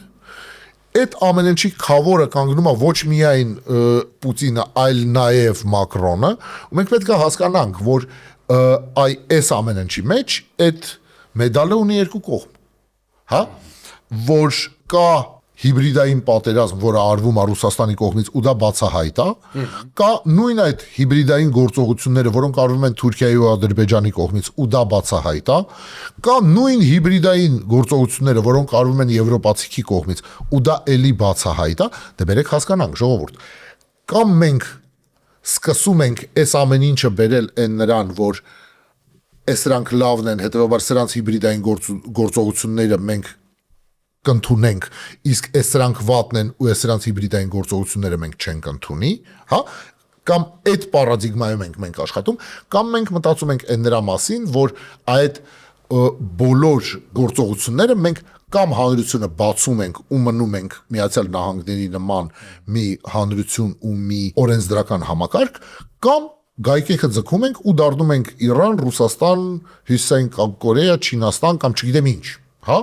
այդ ամեն ինչի խավորը կանգնում է ոչ միայն Պուտինը, այլ նաև Մակրոնը, ու մենք պետք է հասկանանք, որ այս ամեն ինչի մեջ այդ մեդալը ունի երկու կողմ, հա, որ կա հիբրիդային պատերազմ, որը արվում է Ռուսաստանի կողմից ու դա բացահայտ է, կա նույն այդ հիբրիդային գործողությունները, որոնք արվում են Թուրքիայի ու Ադրբեջանի կողմից ու դա բացահայտ է, կա նույն հիբրիդային գործողությունները, որոնք արվում են եվրոպացիքի կողմից ու դա էլի բացահայտ է, դե բերեք հասկանանք, ժողովուրդ։ Կամ մենք սկսում ենք այս ամեն ինչը բերել այն նրան, որ սրանք լավն են, հետևաբար սրանց հիբրիդային գործողությունները մենք կընդունենք, իսկ սրանք վատն են ու սրանց հիբրիդային գործողությունները մենք չենք ընդունի, հա, կամ այդ պարադիգմայում ենք մենք աշխատում, կամ մենք մտածում ենք այն նրա մասին, որ այդ բոլոր գործողությունները մենք կամ հանրությունը բացում ենք ու մնում ենք Միացյալ Նահանգների նման մի հանրություն ու մի օրենսդրական համակարգ, կամ գայքեքը ձգում ենք ու դառնում ենք Իրան, Ռուսաստան, Հյուսիսային Կորեա, Չինաստան կամ չգիտեմ ինչ, հա,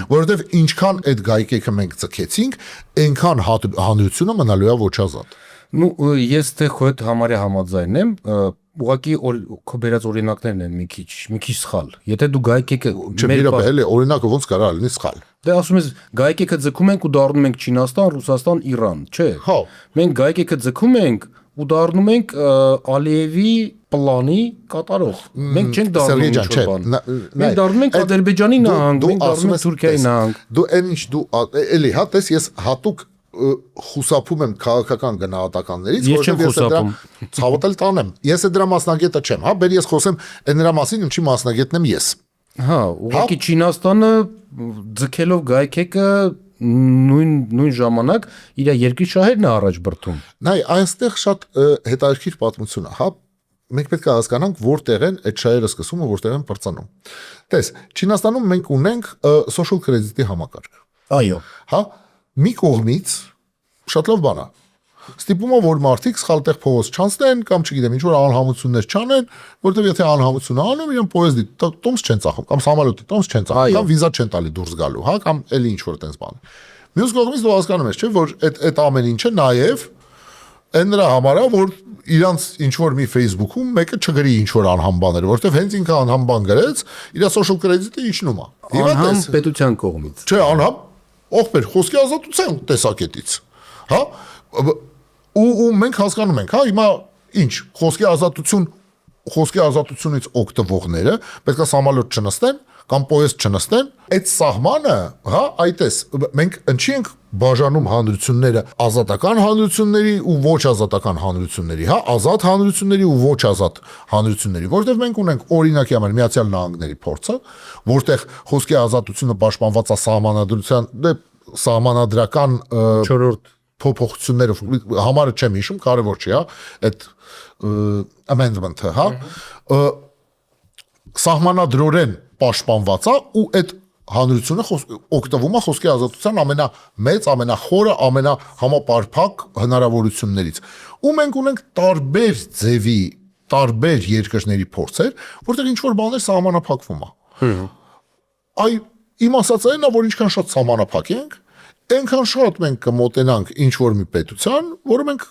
որովհետև ինչքան այդ գայքեքը մենք ձգեցինք, այնքան հանրությունը մնալու է ոչ ազատ։ Ну, ես թե քո հետ համարյա համաձայն եմ, ուղղակի քո բերած օրինակներն են մի քիչ սխալ։ Եթե դու գայքեքը մեր օրինակը ոնց կարա լինի սխալ։ Դե ասում ես գայքեքը ձգում ենք ու դառնում ենք Չինաստան, Ռուսաստան, Իրան, չէ։ Հա։ Մենք գայքեքը ձգում ենք ու դառնում ենք Ալիևի պլանի կատարող։ Մենք չենք դառնում ինչ-որ բան։ Մենք դառնում ենք Ադրբեջանի նահանգ, մենք դառնում ենք Թուրքիայի նահանգ։ Դու այն ինչ դու էլի հա տես ես հատուկ խուսափում եմ քաղաքական գնահատականներից, որովհետև ես դրա ցավոտ տանեմ։ Ես դրա մասնագետը չեմ, հա, բեր ես խոսեմ այն նրա մասին, ինչի մասնագետն եմ ես։ Հա, ուղղակի Չինաստանը ձգելով գայքեկը նույն ժամանակ իր երկրի շահերն է առաջ բրթում։ Նայ, այստեղ շատ հետաքրքիր պատմություն է, հա։ Մենք պետք է հասկանանք որտեղ են այդ շահերը սկսում ու որտեղ են բրծանում։ Տես, Չինաստանում մենք ունենք social credit-ի համակարգ։ Այո։ Հա, մի կողմից շատ լավ բան է։ Ստիպում է որ մարդիկ սխալ տեղ փողոց չանցնեն կամ չգիտեմ ինչ որ անհամություններ չանեն, որովհետև եթե անհամություն անում, իրեն պոեզդի տոմս չեն ծախում կամ սամալյոտի տոմս չեն ծախում կամ վիզա չեն տալի դուրս գալու, հա, կամ էլի ինչ որ տենց բան։ Մյուս կողմից դու հասկանում ես, չէ, որ այդ ամեն ինչը նաև այն նրա համար է, որ իրանց ինչ որ մի Facebook-ում մեկը չգրի ինչ որ անհամ բաներ, որովհետև հենց ինքը անհամ բան գրեց, իր social credit-ը իջնում է։ Անհամ պետության կողմից։ Չէ, անհամ ողբեր խոսքի ազատության տեսակետից, հա։ Ու մենք հասկանում ենք, հա, հիմա ինչ, խոսքի ազատությունից օգտվողները պետք է սամալյոտ չնստեն կամ պոեստ չնստեն, այդ սահմանը, հա, այդպես մենք ինչի ենք բաժանում հանրությունները ազատական հանրությունների ու ոչ ազատական հանրությունների, հա, ազատ հանրությունների ու ոչ ազատ հանրությունների, որտեղ մենք ունենք օրինակի համար Միացյալ Նահանգների փորձը, որտեղ խոսքի ազատությունը պաշտպանված է սահմանադրական 4-րդ փոփոխություններով, համարը չեմ հիշում, կարևոր չի, հա, այդ amendment-ը, հա, սահմանադրորեն պաշտպանված է ու այդ հանրությունը օգտվում է խոսքի ազատության ամենամեծ, ամենախորը, ամենահամապարփակ հնարավորություններից։ Ու մենք ունենք տարբեր ձևի, տարբեր երկրների փորձեր, որտեղ ինչ-որ բաներ սահմանափակվում է։ Այ իմ ասածն է, որ ինչքան շատ սահմանափակ ենք, այնքան շատ մենք կմոտենանք ինչ-որ մի պետության, որը մենք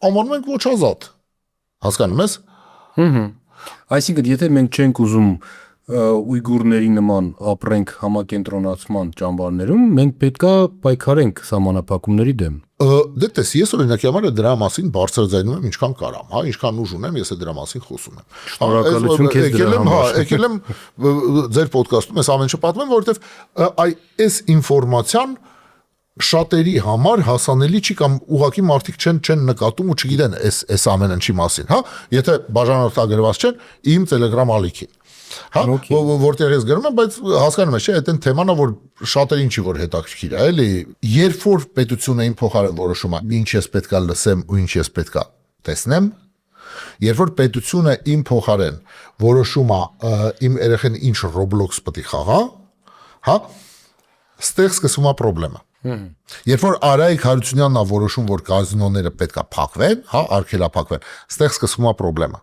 անվանում ենք ոչ ազատ։ Հասկանում ես։ Այսինքն, եթե մենք չենք ուզում ուйգուրների նման ապրենք համակենտրոնացման ճամբարներում, մենք պետքա պայքարենք սահմանափակումների դեմ։ Դե տես, ես օրինակի համար դրա մասին բարձրաձայնում եմ ինչքան կարամ, հա, ինչքան ուժ ունեմ, ես դրա մասին խոսում եմ։ Շնորհակալություն քեզ դրա համար։ Եկել եմ ձեր ոդկասթում ես ամեն ինչ պատմեմ, որովհետև այս ինֆորմացիան շատերի համար հասանելի չի կամ ուղղակի մարդիկ չեն նկատում ու չգիտեն այս ամեն ինչի մասին, հա, եթե բաժանորդագրված չեն իմ Telegram ալիքին, հա, որտեղ ես գրում եմ, բայց հասկանում ես, չէ, այդ այն թեման է, որ շատերին չի որ հետաքրքիր է, էլի, երբ որ պետությունը իմ փոխարեն որոշում է, ինչ ես պետքա լսեմ ու ինչ ես պետքա տեսնեմ, երբ որ պետությունը իմ փոխարեն որոշում է իմ երեխեն ինչ Roblox պետք է խաղա, հա, ստեղ սկսվում է խնդրեմը։ Երբ որ Արայիկ Հարությունյանն է որոշում, որ կազինոները պետքա փակվեն, հա, արգելափակվեն, ստեղ սկսվում է խնդրեմը։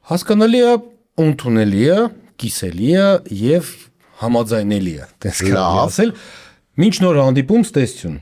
Հասկանալի է, ընդունելի է, կիսելի է եւ համաձայնելի է, տես կարելի ասել։ Մինչ նոր հանդիպում, ստեսություն։